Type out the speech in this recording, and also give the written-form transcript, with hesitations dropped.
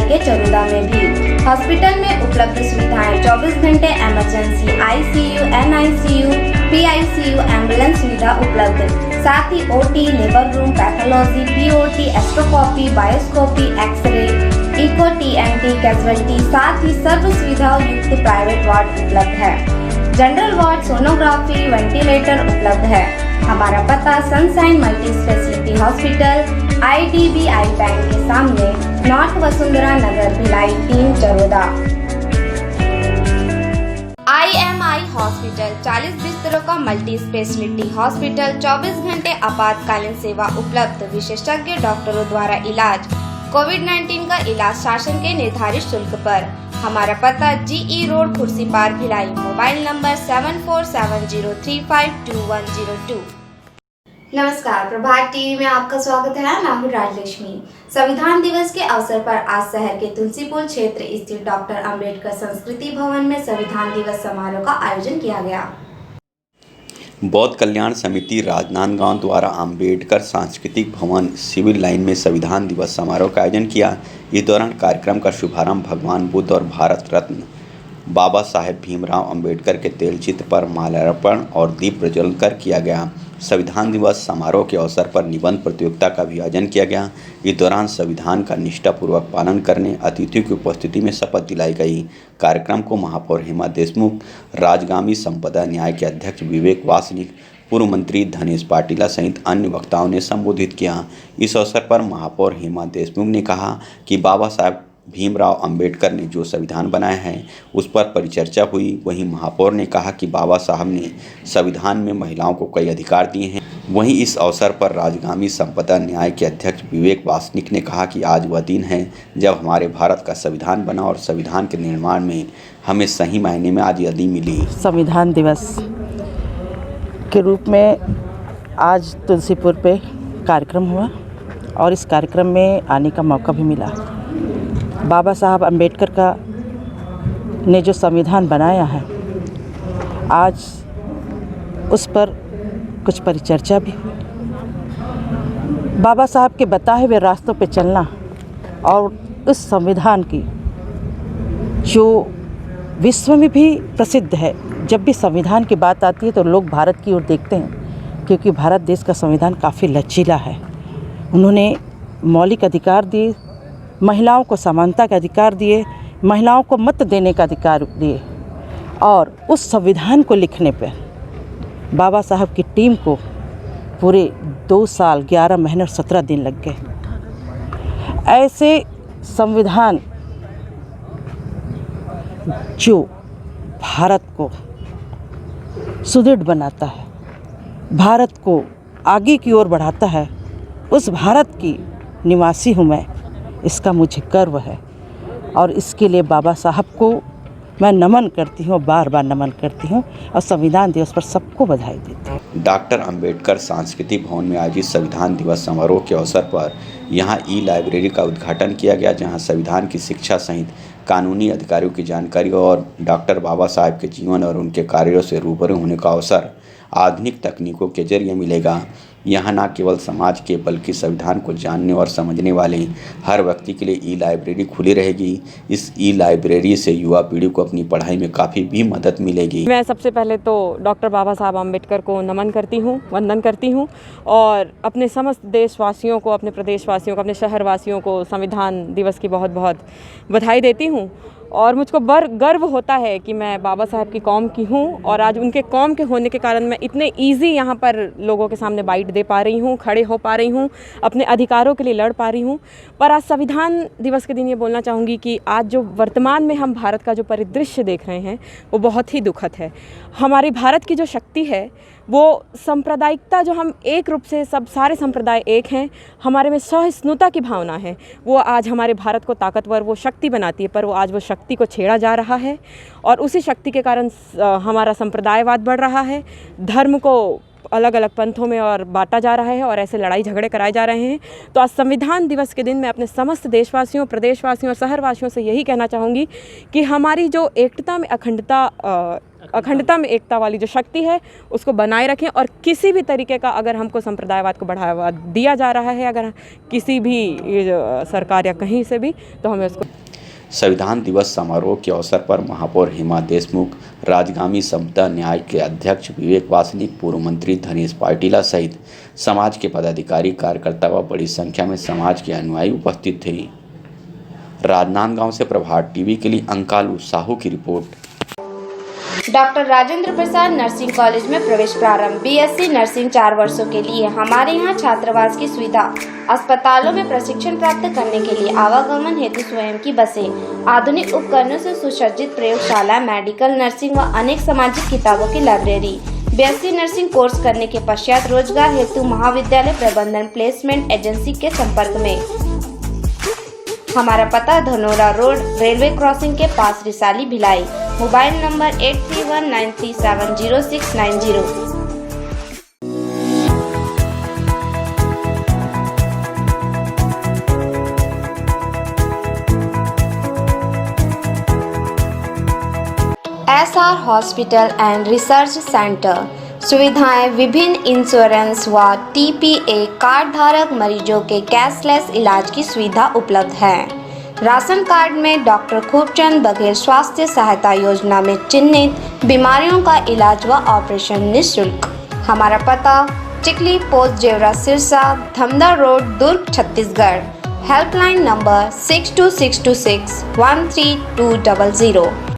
के चरोदा में भी। हॉस्पिटल में उपलब्ध सुविधाएं 24 घंटे emergency, ICU, NICU, PICU, ambulance सुविधा उपलब्ध, साथ ही OT, labour room, pathology, POT, एस्ट्रोस्कोपी, बायोस्कोपी, एक्सरे, इको, TNT, कैजुअलिटी, साथ ही सर्व सुविधाओं युक्त प्राइवेट वार्ड उपलब्ध है। जनरल वार्ड, सोनोग्राफी, वेंटिलेटर उपलब्ध है। हमारा पता sunshine multi speciality hospital, IDBI bank के सामने, नॉर्थ वसुंधरा नगर, भिलाई 3, चरोदा। IMI हॉस्पिटल 40 बिस्तरों का मल्टी स्पेशलिटी हॉस्पिटल, 24 घंटे आपातकालीन सेवा उपलब्ध, विशेषज्ञ डॉक्टरों द्वारा इलाज, कोविड-19 का इलाज शासन के निर्धारित शुल्क पर। हमारा पता GE road, Khursipar, Bhilai. Mobile number 7470352102। नमस्कार, प्रभात टीवी में आपका स्वागत है। मैं हूँ राजलक्ष्मी। संविधान दिवस के अवसर पर आज शहर के तुलसीपुर क्षेत्र स्थित डॉक्टर अंबेडकर संस्कृति भवन में संविधान दिवस समारोह का आयोजन किया गया। बौद्ध कल्याण समिति राजनांदगांव द्वारा अंबेडकर सांस्कृतिक भवन सिविल लाइन में संविधान दिवस समारोह का आयोजन किया। इस दौरान कार्यक्रम का शुभारंभ भगवान बुद्ध और भारत रत्न बाबा साहेब भीमराव अंबेडकर के तेल चित्र पर माल्यार्पण और दीप प्रज्वलन कर किया गया। संविधान दिवस समारोह के अवसर पर निबंध प्रतियोगिता का भी आयोजन किया गया। इस दौरान संविधान का निष्ठापूर्वक पालन करने अतिथियों की उपस्थिति में शपथ दिलाई गई। कार्यक्रम को महापौर हेमा देशमुख, राजगामी संपदा न्याय के अध्यक्ष विवेक वासनिक, पूर्व मंत्री धनेश पाटिला सहित अन्य वक्ताओं ने संबोधित किया। इस अवसर पर महापौर हेमा देशमुख ने कहा कि बाबा साहेब भीमराव अंबेडकर ने जो संविधान बनाया है उस पर परिचर्चा हुई। वहीं महापौर ने कहा कि बाबा साहब ने संविधान में महिलाओं को कई अधिकार दिए हैं। वहीं इस अवसर पर राजगामी संपदा न्याय के अध्यक्ष विवेक वासनिक ने कहा कि आज वह दिन है जब हमारे भारत का संविधान बना और संविधान के निर्माण में हमें सही मायने में आज़ादी मिली। संविधान दिवस के रूप में आज तुलसीपुर पे कार्यक्रम हुआ और इस कार्यक्रम में आने का मौका भी मिला। बाबा साहब अम्बेडकर का ने जो संविधान बनाया है, आज उस पर कुछ परिचर्चा भी हुई। बाबा साहब के बताए हुए रास्तों पे चलना और उस संविधान की जो विश्व में भी प्रसिद्ध है। जब भी संविधान की बात आती है तो लोग भारत की ओर देखते हैं, क्योंकि भारत देश का संविधान काफ़ी लचीला है। उन्होंने मौलिक अधिकार दिए, महिलाओं को समानता का अधिकार दिए, महिलाओं को मत देने का अधिकार दिए और उस संविधान को लिखने पर बाबा साहब की टीम को पूरे 2 साल 11 महीने और 17 दिन लग गए। ऐसे संविधान जो भारत को सुदृढ़ बनाता है, भारत को आगे की ओर बढ़ाता है, उस भारत की निवासी हूँ मैं, इसका मुझे गर्व है और इसके लिए बाबा साहब को मैं नमन करती हूँ, बार बार नमन करती हूँ और संविधान दिवस पर सबको बधाई देती हूँ। डॉक्टर अंबेडकर सांस्कृतिक भवन में आयोजित संविधान दिवस समारोह के अवसर पर यहां ई-लाइब्रेरी का उद्घाटन किया गया, जहां संविधान की शिक्षा सहित कानूनी अधिकारों की जानकारी और डॉक्टर बाबा साहेब के जीवन और उनके कार्यों से रूबरू होने का अवसर आधुनिक तकनीकों के जरिए मिलेगा। यहाँ न केवल समाज के बल्कि संविधान को जानने और समझने वाले हर व्यक्ति के लिए ई-लाइब्रेरी खुली रहेगी। इस ई-लाइब्रेरी से युवा पीढ़ी को अपनी पढ़ाई में काफ़ी भी मदद मिलेगी। मैं सबसे पहले तो डॉक्टर बाबा साहब अम्बेडकर को नमन करती हूँ, वंदन करती हूँ और अपने समस्त देशवासियों को, अपने प्रदेशवासियों को, अपने शहरवासियों को संविधान दिवस की बहुत बहुत बधाई देती हूँ। और मुझको गर्व होता है कि मैं बाबा साहब की कौम की हूँ और आज उनके कौम के होने के कारण मैं इतने इजी यहाँ पर लोगों के सामने बाइट दे पा रही हूँ, खड़े हो पा रही हूँ, अपने अधिकारों के लिए लड़ पा रही हूँ। पर आज संविधान दिवस के दिन ये बोलना चाहूँगी कि आज जो वर्तमान में हम भारत का जो परिदृश्य देख रहे हैं वो बहुत ही दुखद है। हमारे भारत की जो शक्ति है वो सांप्रदायिकता, जो हम एक रूप से सब सारे संप्रदाय एक हैं, हमारे में सहिष्णुता की भावना है, वो आज हमारे भारत को ताकतवर, वो शक्ति बनाती है। पर वो आज वो शक्ति को छेड़ा जा रहा है और उसी शक्ति के कारण हमारा संप्रदायवाद बढ़ रहा है, धर्म को अलग अलग पंथों में और बांटा जा रहा है और ऐसे लड़ाई झगड़े कराए जा रहे हैं। तो आज संविधान दिवस के दिन मैं अपने समस्त देशवासियों, प्रदेशवासियों और शहरवासियों से यही कहना चाहूँगी कि हमारी जो एकता में अखंडता में एकता वाली जो शक्ति है उसको बनाए रखें और किसी भी तरीके का अगर हमको संप्रदायवाद को बढ़ावा दिया जा रहा है अगर किसी भी सरकार या कहीं से भी, तो हमें उसको। संविधान दिवस समारोह के अवसर पर महापौर हेमा देशमुख, राजगामी समता न्याय के अध्यक्ष विवेक वासनिक, पूर्व मंत्री धनेश पाटिला सहित समाज के पदाधिकारी, कार्यकर्ता व बड़ी संख्या में समाज के अनुयायी उपस्थित थे। राजनांदगांव से प्रभात टीवी के लिए अंकालू साहू की report. Doctor Rajendra Prasad nursing college में प्रवेश प्रारंभ। बीएससी नर्सिंग 4 वर्षों के लिए। हमारे यहाँ छात्रावास की सुविधा, अस्पतालों में प्रशिक्षण प्राप्त करने के लिए आवागमन हेतु स्वयं की बसें, आधुनिक उपकरणों से सुसज्जित प्रयोगशाला, मेडिकल, नर्सिंग व अनेक सामाजिक किताबों की लाइब्रेरी। बीएससी नर्सिंग कोर्स करने के पश्चात रोजगार हेतु महाविद्यालय प्रबंधन प्लेसमेंट एजेंसी के संपर्क में। हमारा पता धनोरा रोड, रेलवे क्रॉसिंग के पास, Risali, Bhilai. Mobile number 8319370690। SR hospital and research centre. सुविधाएं विभिन्न इंश्योरेंस व TPA कार्ड धारक मरीजों के कैशलेस इलाज की सुविधा उपलब्ध है। राशन कार्ड में डॉक्टर खूबचंद बघेल स्वास्थ्य सहायता योजना में चिन्हित बीमारियों का इलाज व ऑपरेशन निःशुल्क। हमारा पता Chikli post Jewra Sirsa, Dhamda road, Durg, Chhattisgarh. Helpline number 6262613200।